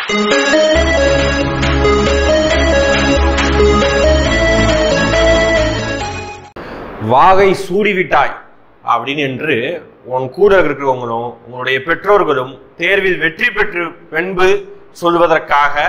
வாகை சூடிவிட்டாய் அப்படின்னு என்று உன் கூட இருக்கிறவங்களும் உங்களுடைய பெற்றோர்களும் தேர்வில் வெற்றி பெற்று பின்பு சொல்வதற்காக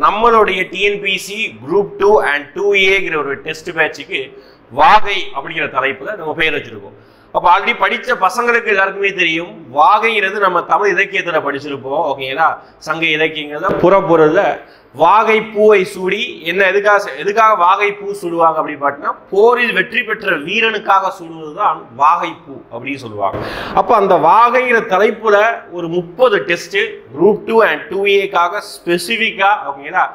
நம்மளுடைய டிஎன்பிசி குரூப் 2 and 2A ஒரு டெஸ்ட் பேட்சுக்கு வாகை அப்படிங்கிற தலைப்புல நம்ம பேர் வச்சிருக்கோம். அப்போ ஆல்ரெடி படித்த பசங்களுக்கு எல்லாருக்குமே தெரியும், வாகைங்கிறது நம்ம தமிழ் இலக்கியத்தில் படிச்சிருப்போம். ஓகேங்களா, சங்க இலக்கியங்கள் தான் புறப்பொருள்ல வாகை பூவை சூடி என்ன எதுக்காக வாகை பூ சுடுவாங்க அப்படின்னு பார்த்தீங்கன்னா, போரில் வெற்றி பெற்ற வீரனுக்காக சுடுவதுதான் வாகை பூ அப்படின்னு சொல்லுவாங்க. அப்போ அந்த வாகைங்கிற தலைப்புல ஒரு 30 டெஸ்ட் குரூப் 2 and 2A ஸ்பெசிஃபிக்கா ஓகேங்களா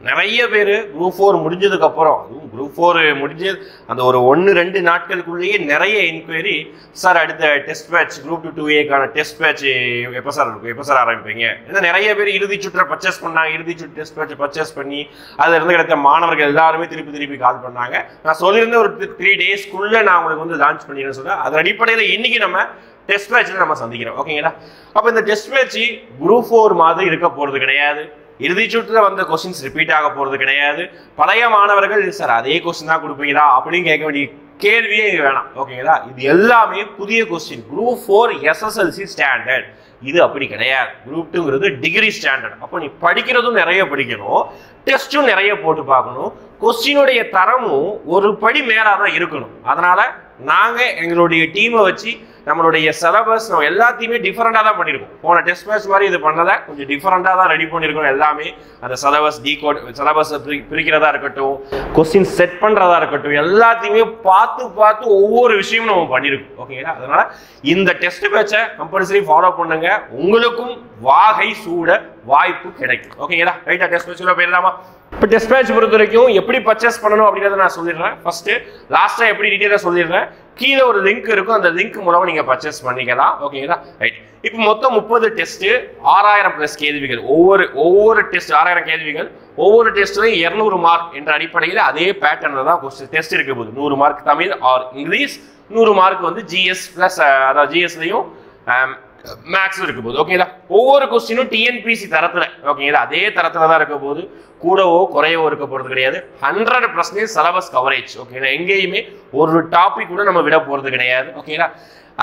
நிறைய பேர் குரூப் 4 முடிஞ்சதுக்கு அப்புறம், அதுவும் குரூப் 4 முடிஞ்சு அந்த ஒரு 1-2 நாட்களுக்குள்ளேயே நிறைய என்கொயரி, சார் அடுத்த test batch group 2 2A test batch எப்போ சார் ஆரம்பிப்பீங்க? ஏன்னா நிறைய பேர் இறுதி சுற்றை பர்ச்சேஸ் பண்ணாங்க. இறுதி சுற்று டெஸ்ட் பேட்ச் பர்ச்சேஸ் பண்ணி அதுல இருந்து கிடைத்த மாணவர்கள் எல்லாருமே திருப்பி கால் பண்ணாங்க. நான் சொல்லியிருந்த ஒரு 3 டேஸ்க்குள்ள நான் உங்களுக்கு வந்து லான்ச் பண்ணிடுறேன் சொல்ல, அதன் அடிப்படையில் இன்னைக்கு நம்ம டெஸ்ட் பேட்ச்ல நம்ம சந்திக்கிறோம். ஓகேங்களா, அப்போ இந்த டெஸ்ட் பேட்ச் குரூப் 4 மாதிரி இருக்க போறது கிடையாது. இறுதி சுற்றுல வந்த கொஸ்டின்ஸ் ரிப்பீட் ஆக போறது கிடையாது. பழைய மாணவர்கள் சார் அதே கொஸ்டின் தான் கொடுப்பீங்களா அப்படின்னு கேட்க வேண்டிய கேள்வியே வேணாம். ஓகேங்களா, இது எல்லாமே புதிய கொஸ்டின். குரூப் 4 SSLC ஸ்டாண்டர்ட், இது அப்படி கிடையாது. குரூப் 2ங்கிறது டிகிரி ஸ்டாண்டர்ட். அப்போ நீ படிக்கிறதும் நிறைய படிக்கணும், டெஸ்ட்டும் நிறைய போட்டு பார்க்கணும், கொஸ்டினுடைய தரமும் ஒரு படி மேலாக தான் இருக்கணும். அதனால நாங்க எங்களுடைய டீமை வச்சு நம்மளுடைய சிலபஸ் நம்ம எல்லாத்தையுமே டிஃபரெண்டாக தான் பண்ணியிருக்கோம். போன டெஸ்ட் பேட்ச் மாதிரி இது பண்ணதை கொஞ்சம் டிஃபரெண்டாக தான் ரெடி பண்ணியிருக்கோம். எல்லாமே அந்த சிலபஸ் சிலபஸ் பிரிக்கிறதா இருக்கட்டும், கொஸ்டின் செட் பண்ணுறதா இருக்கட்டும், எல்லாத்தையுமே பார்த்து ஒவ்வொரு விஷயமும் நம்ம பண்ணியிருக்கோம். ஓகேங்களா, அதனால இந்த டெஸ்ட் பேட்சை கம்பல்சரி ஃபாலோ பண்ணுங்க, உங்களுக்கும் வாகை சூட வாய்ப்பு கிடைக்கும். ஓகேங்களா, ரைட்டா? டெஸ்ட் பேட்ச் போயிடலாமா? இப்போ டெஸ்ட் பேட்ச் பொறுத்த வரைக்கும் எப்படி பர்ச்சேஸ் பண்ணணும் அப்படிங்கிறத நான் சொல்லிடுறேன். ஃபர்ஸ்ட் லாஸ்ட்டாக எப்படி டீட்டெயிலாக சொல்லிடுறேன். கீழே ஒரு லிங்க் இருக்கும், அந்த லிங்க் மூலமா நீங்க பர்ச்சேஸ் பண்ணிக்கலாம். ஓகேங்களா, ரைட். இப்போ மொத்தம் 30 டெஸ்ட், 6000+ கேள்விகள். ஒவ்வொரு டெஸ்ட் 6000 கேள்விகள். ஒவ்வொரு டெஸ்ட்லையும் 200 மார்க் என்ற அடிப்படையில் அதே பேட்டர்ல தான் டெஸ்ட் இருக்க போகுது. 100 mark Tamil R English, 100 mark வந்து ஜிஎஸ் பிளஸ், அதாவது ஜிஎஸ்லையும் மேக்ஸ் இருக்க போகுது. ஓகேங்களா, ஒவ்வொரு கொஸ்டினும் டிஎன்பிசி தரத்துல, ஓகேங்களா, அதே தரத்துல தான் இருக்க போகுது. கூடவோ குறையவோ இருக்க போறது கிடையாது. 100% சிலபஸ் கவரேஜ். ஓகேங்களா, எங்கேயுமே ஒரு டாபிக் கூட நம்ம விட போறது கிடையாது. ஓகேங்களா,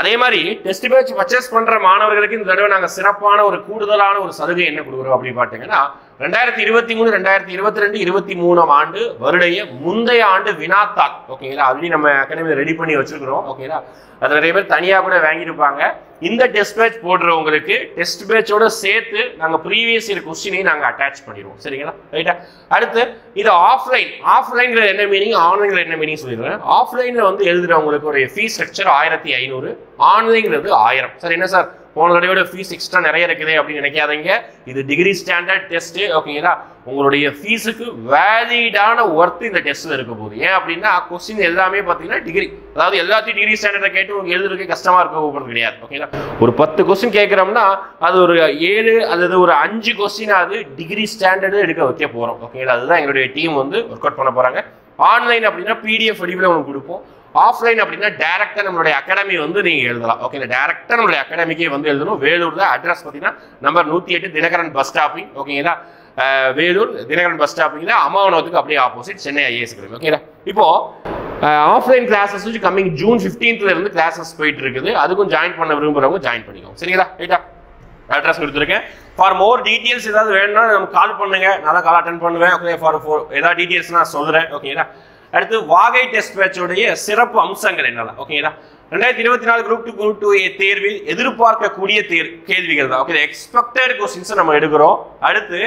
அதே மாதிரி டெஸ்ட் பேட்ச் பர்ச்சேஸ் பண்ற மாணவர்களுக்கு இந்த தடவை நாங்க சிறப்பான ஒரு கூடுதலான ஒரு சலுகை என்ன கொடுக்குறோம் அப்படின்னு பார்த்தீங்கன்னா, 2023 2022 23ஆம் ஆண்டு வருடைய முந்தைய ஆண்டு வினாத்தாள். ஓகேங்களா, ஆல்ரெடி நம்ம அகாடமியில் ரெடி பண்ணி வச்சிருக்கிறோம். ஓகேங்களா, அது நிறைய பேர் தனியாக கூட வாங்கியிருப்பாங்க. இந்த டெஸ்ட் பேட்ச் போடுறவங்களுக்கு டெஸ்ட் பேட்சோட சேர்த்து நாங்கள் ப்ரீவியஸ் இயர் கொஸ்டினையும் நாங்கள் அட்டாச் பண்ணிடுவோம். சரிங்களா, ரைட்டா? அடுத்து இது ஆஃப்லைன்ல என்ன மீனிங், ஆன்லைன்ல என்ன மீனிங் சொல்லிடுறேன். ஆஃப்லைன்ல வந்து எழுதுறவங்களுக்கு ஒரு ஃபீஸ் ஸ்ட்ரக்சர் 1500, ஆன்லைன்ங்கிறது 1000. சார் என்ன சார் போன தடவையோட ஃபீஸ் எக்ஸ்ட்ரா நிறைய இருக்குது அப்படின்னு நினைக்காதீங்க. இது டிகிரி ஸ்டாண்டர்ட் டெஸ்ட். ஓகேங்களா, உங்களுடைய ஃபீஸுக்கு வேலிடான ஒர்த் இந்த டெஸ்ட்ல இருக்க போகுது. ஏன் அப்படின்னா கொஸ்டின் எல்லாமே பார்த்தீங்கன்னா டிகிரி, அதாவது எல்லாத்தையும் டிகிரி ஸ்டாண்டர்டை கேட்டு உங்களுக்கு எழுதுறதுக்கு கஷ்டமா இருக்க போகிறது கிடையாது. ஓகேங்களா, ஒரு 10 கொஸ்டின் கேட்குறோம்னா அது ஒரு 7 அல்லது ஒரு 5 கொஸ்டின் அது டிகிரி ஸ்டாண்டர்டு எடுக்க வைக்க போறோம். ஓகேங்களா, அதுதான் எங்களுடைய டீம் வந்து ஒர்க் அவுட் பண்ண போறாங்க. ஆன்லைன் அப்படின்னா பிடிஎஃப் வடிவில் உங்களுக்கு கொடுப்போம். ஆஃப்லைன் அப்படின்னா டைரக்டா நம்மளுடைய அகாடமி வந்து நீங்க எழுதலாம். ஓகே, டைரக்டா நம்மளுடைய அகாடமிக்கே வந்து எழுதணும். வேலூர்ல அட்ரஸ் பார்த்தீங்கன்னா நம்பர் 108 தினகரன் பஸ் ஸ்டாப்பிங். ஓகேங்களா, வேலூர் தினகரன் பஸ் ஸ்டாப்பிங்ல அம்மாவனத்துக்கு அப்படியே ஆப்போசிட் சென்னை ஐஏஎஸ் அகாடமி. ஓகேங்களா, இப்போ ஆஃப்லைன் கிளாஸஸ் வந்து கம்மிங் ஜூன் 15th இருந்து கிளாஸஸ் போயிட்டு இருக்குது. அதுக்கும் ஜாயின் பண்ண விரும்புறவங்க ஜாயின் பண்ணிக்கோங்க. சரிங்களா, ரைட்டா? அட்ரஸ் கொடுத்துருக்கேன். ஃபார் மோர் டீட்டெயில்ஸ் ஏதாவது வேணும்னா நமக்கு கால் பண்ணுங்க, நான் தான் கால் அட்டன் பண்ணுவேன். ஓகே, ஃபார் ஏதாவது டீட்டெயில்ஸ் நான் சொல்றேன். ஓகேங்களா, அடுத்து வாகை டெஸ்ட் பேட்சோடைய சிறப்பு அம்சங்கள் என்னெல்லாம். ஓகேங்களா, 2024 குரூப் 2 குரூப் 2A தேர்வில் எதிர்பார்க்கக்கூடிய கேள்விகள் தான். ஓகே, எக்ஸ்பெக்டட் கொஸ்டின்ஸ் நம்ம எடுக்கிறோம். அடுத்து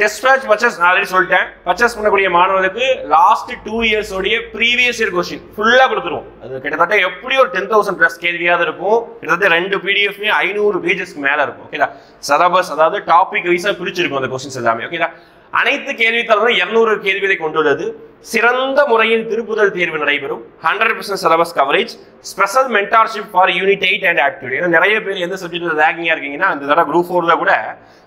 டெஸ்ட் பேட்ச் பர்ச்சேஸ் ஆல்ரெடி சொல்லிட்டேன். பர்ச்சேஸ் பண்ணக்கூடிய மாணவர்களுக்கு லாஸ்ட் 2 years உடைய ப்ரீவியஸ் இயர் கொஸ்டின் ஃபுல்லா கொடுத்துருவோம். அது கிட்டத்தட்ட எப்படி ஒரு 10,000+ கேள்வியாவது இருக்கும். கிட்டத்தட்ட 2 PDF 500 பேஜஸ்க்கு மேல இருக்கும். ஓகேங்களா, சிலபஸ் அதாவது டாபிக் வைஸா பிரிச்சிருக்கும் அந்த கொஸ்டின்ஸ் எல்லாமே. ஓகேங்களா, அனைத்து கேள்வித்தாள்களும் 200 கேள்விகளை கொண்டுள்ளது. சிறந்த முறையில் திருப்புதல் தேர்வு நடைபெறும். 100% syllabus coverage, special mentorship for unit 8 and aptitude. ஏன்னா நிறைய பேர் எந்த சப்ஜெக்ட்ல ரேங்கிங்கா இருக்கீங்கன்னா அந்த தடவை குரூப் 4ல கூட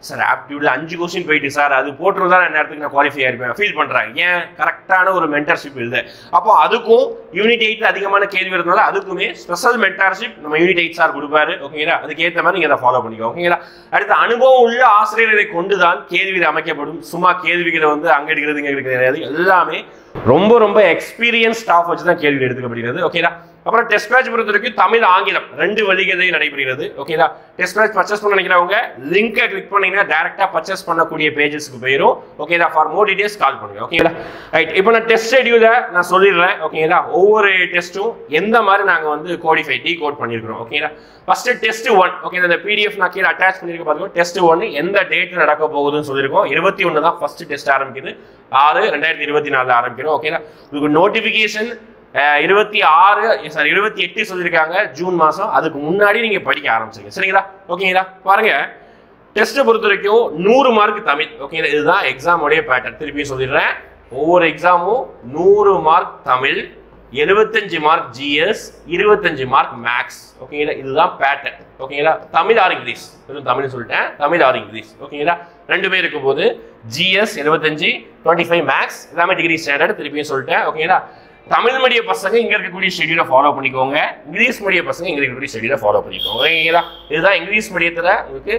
சார் ஆப்டிடியூட்ல 5 கொஸ்டின் போயிட்டு சார் அது போட்டுருந்தா நான் நேரத்துக்கு நான் குவாலிஃபை ஆயிருப்பேன் ஃபீல் பண்றாங்க. ஏன் கரெக்டான ஒரு மென்டார்ஷிப் இல்லை. அப்போ அதுக்கும் யூனிட் 8ல அதிகமான கேள்வி இருந்தனால அதுக்குமே ஸ்பெஷல் மென்டார்ஷிப் நம்ம யூனிட் 8 சார் கொடுப்பாரு. ஓகேங்களா, அதுக்கேற்ற மாதிரி நீங்க அதை ஃபாலோ பண்ணிக்கோ. ஓகேங்களா, அடுத்து அனுபவம் உள்ள ஆசிரியர்களை கொண்டுதான் கேள்விகள் அமைக்கப்படும். சும்மா கேள்விகளை வந்து அங்க எடுக்கிறது இங்க எடுக்கிறது எல்லாமே ரொம்ப ரொம்ப எக்ஸ்பீரியன்ஸ் ஸ்டாஃப் வச்சு தான் கேள்வி எடுக்கப்படுகிறது. ஓகேங்களா, அப்புறம் டெஸ்ட் பேட்ச் பொறுத்த வரைக்கும் தமிழ் ஆங்கிலம் 2 வழிகளில் நடைபெறுகிறது. ஓகேங்களா, டெஸ்ட் பேட்ச் பர்ச்சேஸ் பண்ண நினைக்கிறவங்க லிங்கை கிளிக் பண்ணீங்கன்னா டைரக்டா பர்ச்சேஸ் பண்ணக்கூடிய பேஜஸ்க்கு போயிடும். ஓகேங்களா, ஃபார் மோர் டீடைல்ஸ் கால் பண்ணுங்க. ஓகேங்களா, ரைட். இப்போ நான் டெஸ்ட் ஷெட்யூலை நான் சொல்லிடுறேன். ஓகேங்களா, ஒவ்வொரு டெஸ்ட்டும் எந்த மாதிரி நாங்க வந்து கோடிஃபை டீகோட் பண்ணியிருக்கிறோம். ஓகேங்களா, ஃபர்ஸ்ட் டெஸ்ட் 1. ஓகே, இந்த பிடிஎஃப் நான் கீழே அட்டாச் பண்ணிருக்க பாருங்க. டெஸ்ட் 1 எந்த டேட்ல நடக்க போகுதுன்னு சொல்லியிருக்கோம். 21 தான் ஃபர்ஸ்ட் டெஸ்ட் ஆரம்பிக்குது. 6/2024 ஆரம்பிக்கிறோம். ஓகேங்களா, உங்களுக்கு நோட்டிபிகேஷன் 28 சொல்லியிருக்காங்க ஜூன் மாசம். அதுக்கு முன்னாடி நீங்க படிக்க ஆரம்பிச்சிருங்க. சரிங்களா, ஓகேங்களா. பாருங்க, டெஸ்ட்டை பொறுத்த வரைக்கும் 100 மார்க் தமிழ். ஓகேங்களா, இதுதான் எக்ஸாம் உடைய பேட்டர்ன். திருப்பி சொல்லிடுறேன், ஒவ்வொரு எக்ஸாமும் 100 mark Tamil, 75 mark GS, 25 mark maths. ஓகேங்களா, இதுதான் பேட்டர்ன். ஓகேங்களா, தமிழ் ஆர் இங்கிலீஷ், தமிழ் சொல்லிட்டேன், தமிழ் ஆர் இங்கிலீஷ். ஓகேங்களா, 2 பேர் இருக்கும் போது ஜிஎஸ் 75, 25 மேக்ஸ், எல்லாமே டிகிரி ஸ்டாண்டர்ட். திருப்பியும் சொல்லிட்டேன். ஓகேங்களா, தமிழ் மீடிய பசங்க இங்க இருக்கக்கூடிய ஷெட்யூலை ஃபாலோ பண்ணிக்கோங்க. இங்கிலீஷ் மீடிய பசங்க இங்க இருக்கக்கூடிய ஷெட்யூலை ஃபாலோ பண்ணிக்கோங்க. ஓகேங்களா, இதுதான் இங்கிலீஷ் மீடியத்துல உங்களுக்கு.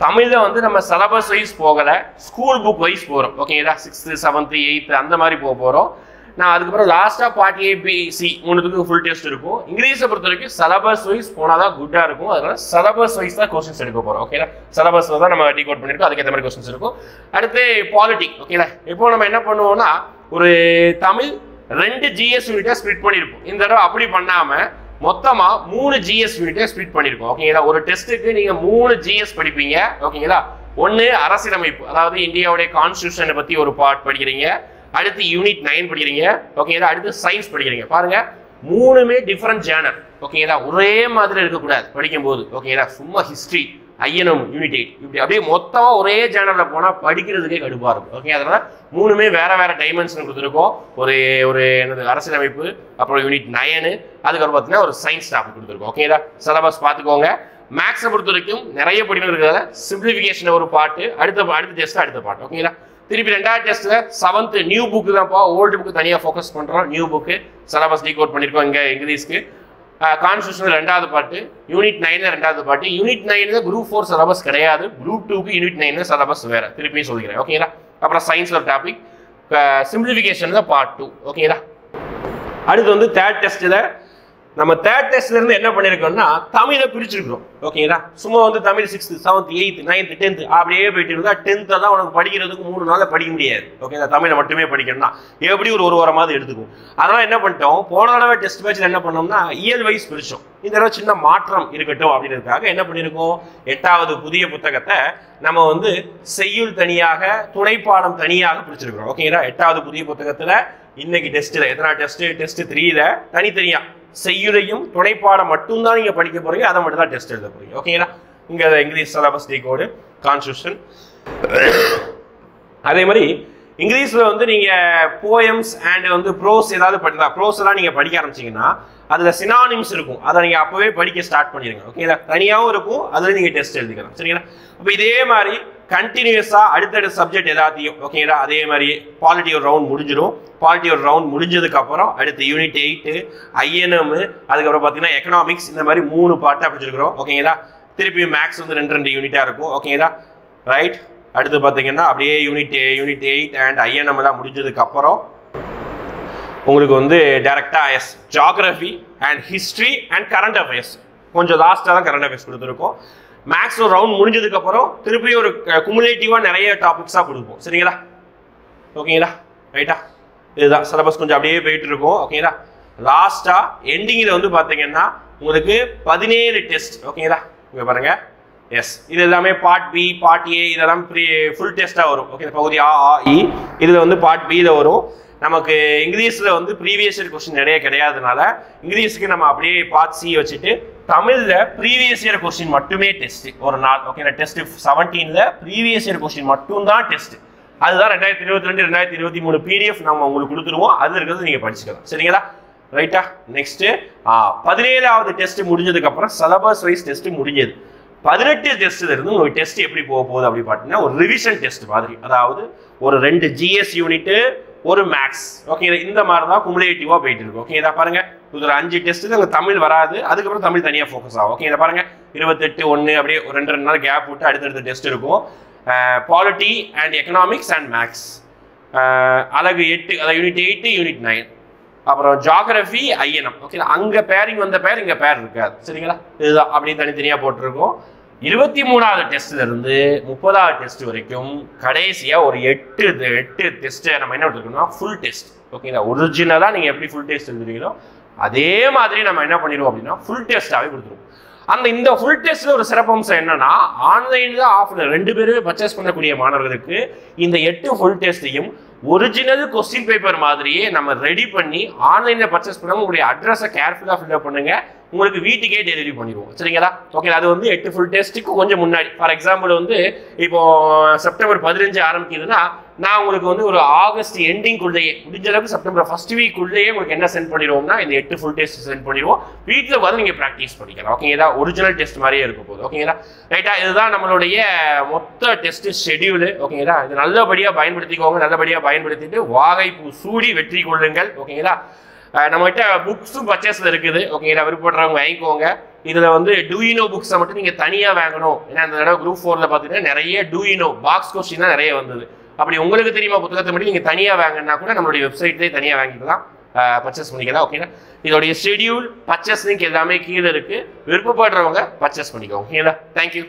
தமிழ்ல வந்து நம்ம சிலபஸ் வைஸ் போகல, ஸ்கூல் புக் வைஸ் போறோம். ஓகேங்களா, 6th 7th 8th அந்த மாதிரி போறோம். நான் அதுக்கப்புறம் லாஸ்டா பார்ட் A B C 3த்துக்கு ஃபுல் டெஸ்ட் இருக்கும். இங்கிலீஷை பொறுத்த வரைக்கும் சிலபஸ் வைஸ் போனாதான் குட்டா இருக்கும். அதனால சிலபஸ் வைஸ் தான் கொஸ்டின்ஸ் எடுக்க போறோம். ஓகேங்களா, சிலபஸ்ல தான் நம்ம டிகோட் பண்ணிருக்கோம். அதுக்கேற்ற மாதிரி கொஸ்டின்ஸ் இருக்கும். அடுத்து பாலிட்டிக். ஓகேங்களா, இப்போ நம்ம என்ன பண்ணுவோம்னா ஒரு தமிழ் 2 GS யூனிட்டை ஸ்பிளிட் பண்ணியிருப்போம். இந்த தடவை அப்படி பண்ணாம மொத்தமா 3 GS யூனிட்டை ஸ்பிளிட் பண்ணியிருக்கோம். ஓகேங்களா, ஒரு டெஸ்ட்டுக்கு நீங்க 3 GS படிப்பீங்க. ஓகேங்களா, 1 அரசியலமைப்பு, அதாவது இந்தியாவுடைய கான்ஸ்டிடியூஷனை பத்தி ஒரு பார்ட் படிக்கிறீங்க. அடுத்து யூனிட் 9 படிக்கிறீங்க. ஓகேங்களா, அடுத்து சயின்ஸ் படிக்கிறீங்க. பாருங்க, 3மே டிஃபரெண்ட் ஜேர்னல். ஓகேங்களா, ஒரே மாதிரி இருக்கக்கூடாது படிக்கும் போது. ஓகேங்களா, சும்மா ஹிஸ்டரி, ஐஎன்எம், யூனிட் 8 இப்படி அப்படியே மொத்தமா ஒரே ஜேர்னல்ல போனா படிக்கிறதுக்கே கடுப்பா இருக்கும். ஓகே, அதனால 3மே வேற வேற டைமென்ஷன் கொடுத்துருக்கோம். ஒரு என்னது அரசியலமைப்பு, அப்புறம் யூனிட் 9, அதுக்கப்புறம் பார்த்தீங்கன்னா ஒரு சயின்ஸ் டாபிக் கொடுத்துருக்கோம். ஓகேங்களா, சிலபஸ் பார்த்துக்கோங்க. மேக்ஸை பொறுத்த வரைக்கும் நிறைய படிப்பு இருக்கிறதால சிம்பிளிஃபிகேஷன் ஒரு பாட்டு, அடுத்த டெஸ்ட் அடுத்த பாட்டு. ஓகேங்களா, திருப்பி 2வது டெஸ்ட்ல 7th நியூ புக் தான்ப்பா. ஓல்டு புக் தனியாக ஃபோக்கஸ் பண்றோம். நியூ புக்கு சிலபஸ் டீகோட் பண்ணிருக்கோம் இங்க இங்கிலீஷ்க்கு. கான்ஸ்டிடியூஷன் 2வது பாட்டு, யூனிட் 9 2வது பாட்டு. யூனிட் 9 குரூப் 4 சிலபஸ் கிடையாது. குரூப் 2க்கு யூனிட் 9 சிலபஸ் வேற. திருப்பியும் சொல்லிக்கிறேன். ஓகேங்களா, அப்புறம் சயின்ஸ் ஒரு டாபிக், சிம்பிளிஃபிகேஷன் தான் பார்ட் 2. ஓகேங்களா, அடுத்து வந்து 3rd டெஸ்ட்ல நம்ம 3rd டெஸ்ட்ல இருந்து என்ன பண்ணிருக்கோம்னா தமிழை பிரிச்சிருக்கிறோம். ஓகேங்களா, சும்மா வந்து Tamil 6th 7th 8th 9th 10th அப்படியே போயிட்டு இருந்தா 10th தான் உனக்கு படிக்கிறதுக்கு 3 நாள்ல படிக்க முடியாது. ஓகேங்களா, தமிழை மட்டுமே படிக்கணும்னா எப்படி ஒரு வாரமாவது எடுத்துக்கும். அதனால என்ன பண்ணிட்டோம், போன தடவை டெஸ்ட் பேட்ச்ல என்ன பண்ணோம்னா இயல் வைஸ் பிரிச்சோம். இந்த தடவை சின்ன மாற்றம் இருக்கட்டும் அப்படின்றதுக்காக என்ன பண்ணிருக்கோம், 8வது புதிய புத்தகத்தை நம்ம வந்து செய்யுள் தனியாக, துணைப்பாடம் தனியாக பிரிச்சிருக்கிறோம். ஓகேங்களா, 8வது புதிய புத்தகத்துல இன்னைக்கு டெஸ்ட்ல எத்தனை டெஸ்ட் 3ல தனித்தனியா செய்யுளையும் துணைப்பாடம் மட்டும்தான் நீங்க படிக்க போறீங்க. அதை மட்டும் தான் டெஸ்ட் எழுத போறீங்க. ஓகேங்களா, இங்க இங்கிலீஷ் சிலபஸ் டீகோடு, கான்ஸ்டிடியூஷன். அதே மாதிரி இங்கிலீஷ்ல வந்து நீங்க போயம்ஸ் அண்ட் வந்து ப்ரோஸ் ஏதாவது படித்தா, ப்ரோஸ் எல்லாம் நீங்க படிக்க ஆரம்பிச்சீங்கன்னா அதுல சினானிம்ஸ் இருக்கும். அதை நீங்க அப்பவே படிக்க ஸ்டார்ட் பண்ணிடுங்க. ஓகேங்களா, தனியாகவும் இருக்கும், அதுல நீங்க டெஸ்ட் எழுதிக்கலாம். சரிங்களா, அப்ப இதே மாதிரி கண்டினியூஸா அடுத்தடுத்த சப்ஜெக்ட் எல்லாத்தையும். ஓகேங்களா, அதே மாதிரி பாலிட்டி ஒரு ரவுண்ட் முடிஞ்சிடும். பாலிட்டி ஒரு ரவுண்ட் முடிஞ்சதுக்கு அப்புறம் அடுத்து யூனிட் 8 ஐஎன்எம், அதுக்கப்புறம் பார்த்தீங்கன்னா எக்கனாமிக்ஸ், இந்த மாதிரி 3 பார்ட்டா பிடிச்சிருக்கிறோம். ஓகேங்களா, திருப்பி மேக்ஸ் வந்து 2 யூனிட்டா இருக்கும். ஓகேங்களா, ரைட். அடுத்து பார்த்தீங்கன்னா அப்படியே யூனிட் 8 அண்ட் ஐஎன்எம் எல்லாம் முடிஞ்சதுக்கு அப்புறம் உங்களுக்கு வந்து டைரக்டா geography and history and current affairs, கொஞ்சம் லாஸ்டா தான் கரண்ட் அஃபேர்ஸ் கொடுத்துருக்கோம். மேக்ஸ் ஒரு ரவுண்ட் முடிஞ்சதுக்கு அப்புறம் திருப்பி ஒரு குமுலேட்டிவா நிறைய டாபிக்ஸா கொடுப்போம். சரிங்களா, ஓகேங்களா, ரைட்டா. இதுதான் சிலபஸ், கொஞ்சம் அப்படியே போயிட்டு இருக்கும். ஓகேங்களா, லாஸ்டா எண்டிங்ல வந்து பாத்தீங்கன்னா உங்களுக்கு 17 டெஸ்ட். ஓகேங்களா, இங்க பாருங்க. எஸ், இது எல்லாமே பார்ட் பி, பார்ட் ஏ, இதெல்லாம் ஃபுல் டெஸ்டா வரும். ஓகே, பகுதி ஆ ஆ இ இதுல வந்து பார்ட் பில வரும். நமக்கு இங்கிலீஷ்ல வந்து ப்ரீவியஸ் இயர் கொஸ்டின் நிறைய கிடையாதுனால இங்கிலீஷ்க்கு நம்ம அப்படியே பார்ட் சி வச்சுட்டு தமிழ்ல ப்ரீவியஸ் இயர் கொஸ்டின் மட்டுமே டெஸ்ட் ஒரு நாள். ஓகே, டெஸ்ட் 17ல ப்ரீவியஸ் இயர் கொஸ்டின் மட்டும் தான் டெஸ்ட். அதுதான் 2022 2023 PDF நம்ம உங்களுக்கு கொடுத்துருவோம். அது இருக்கிறது நீங்க படிச்சுக்கலாம். சரிங்களா, ரைட்டா? நெக்ஸ்ட் 17வது டெஸ்ட் முடிஞ்சதுக்கு அப்புறம் சிலபஸ் வைஸ் டெஸ்ட் முடிஞ்சது. 18 டெஸ்ட்ல இருந்து ஒரு டெஸ்ட் எப்படி போக போகுது அப்படி பார்த்தீங்கன்னா ஒரு ரிவிஷன் டெஸ்ட் மாதிரி, அதாவது ஒரு 2 GS யூனிட் ஒரு மேக்ஸ். ஓகே, இந்த மாதிரி தான் குமுலேட்டிவா போயிட்டு இருக்கு. ஓகே, இதை பாருங்க, இது ஒரு 5 டெஸ்ட். அங்கே தமிழ் வராது, அதுக்கப்புறம் தமிழ் தனியாக ஃபோக்கஸ் ஆகும். ஓகே, இதை பாருங்க, 28 அப்படியே ஒரு 2 நாள் கேப் விட்டு அடுத்தடுத்த டெஸ்ட் இருக்கும். Polity and economics and maths அழகு 8, அதாவது யூனிட் 8 யூனிட் 9. அப்புறம் ஜியாகிரபி INM. ஓகே, அங்கே பேரிங் வந்த பேர் இங்கே பேர் இருக்காது. சரிங்களா? இதுதான் அப்படியே தனித்தனியாக போட்டிருக்கோம். 23வது டெஸ்ட்ல இருந்து 30வது டெஸ்ட் வரைக்கும் கடைசியா ஒரு 8 டெஸ்ட் நம்ம என்ன எடுத்துக்கணும்னா ஃபுல் டெஸ்ட். ஓகேங்களா? ஒரிஜினலா நீங்க எப்படி ஃபுல் டெஸ்ட் எழுதுறீங்களோ அதே மாதிரி நம்ம என்ன பண்ணிடுவோம் அப்படின்னா ஃபுல் டெஸ்டாவே கொடுத்துருவோம். இந்த ஃபுல் டெஸ்ட்ல ஒரு சிறப்பம்சம் என்னன்னா, ஆன்லைன்ல ஆஃப்லைன் 2 பேருமே பர்ச்சேஸ் பண்ணக்கூடிய மாணவர்களுக்கு இந்த 8 ஃபுல் டெஸ்ட்டையும் ஒரிஜினல் கொஸ்டின் பேப்பர் மாதிரியே நம்ம ரெடி பண்ணி ஆன்லைன்ல பர்ச்சேஸ் பண்ணாம உங்களுடைய அட்ரஸை கேர்ஃபுல்லா ஃபில்அப் பண்ணுங்க, உங்களுக்கு வீட்டுக்கே டெலிவரி பண்ணிடுவோம். சரிங்களா? ஓகே, அது வந்து 8 ஃபுல் டெஸ்ட்டுக்கு கொஞ்சம் முன்னாடி. ஃபார் எக்ஸாம்பிள் வந்து இப்போ செப்டம்பர் 15 ஆரம்பிக்குதுன்னா, நான் உங்களுக்கு வந்து ஒரு ஆகஸ்ட் எண்டிங்குள்ளேயே, முடிஞ்ச அளவுக்கு செப்டம்பர் ஃபர்ஸ்ட் வீக்குள்ளேயே உங்களுக்கு என்ன சென்ட் பண்ணிடுவோம்னா இந்த 8 ஃபுல் டெஸ்ட் சென்ட் பண்ணிடுவோம். வீட்டில் வந்து நீங்கள் ப்ராக்டிஸ் பண்ணிக்கலாம். ஓகேங்களா? ஒரிஜினல் டெஸ்ட் மாதிரியே இருக்க போகுது. ஓகேங்களா? ரைட்டா? இதுதான் நம்மளுடைய மொத்த டெஸ்ட் ஷெடியூலு. ஓகேங்களா? இது நல்லபடியாக பயன்படுத்திக்கோங்க. நல்லபடியாக பயன்படுத்திட்டு வாகைப்பூ சூடி வெற்றி கொள்ளுங்கள். ஓகேங்களா? நம்மகிட்ட புக்ஸும் பர்ச்சேஸ்ல இருக்குது. ஓகேங்களா? விருப்பப்படுறவங்க வாங்கிக்கோங்க. இதுல வந்து டூயினோ புக்ஸை மட்டும் நீங்க தனியா வாங்கணும். ஏன்னா இந்த தடவை குரூப் 4ல பாத்தீங்கன்னா நிறைய டூயினோ பாக்ஸ் கொஸ்டின் தான் நிறைய வந்தது. அப்படி உங்களுக்கு தெரியுமா புத்தகத்தை மட்டும் நீங்க தனியா வாங்கினா கூட நம்மளுடைய வெப்சைட்லேயே தனியா வாங்கிக்கலாம், பர்ச்சேஸ் பண்ணிக்கலாம். ஓகேங்களா? இதோடைய ஷெடியூல், பர்ச்சேஸ் லிங்க் எல்லாமே கீழே இருக்கு. விருப்பப்படுறவங்க பர்ச்சேஸ் பண்ணிக்கோங்க. ஓகேங்களா? தேங்க்யூ.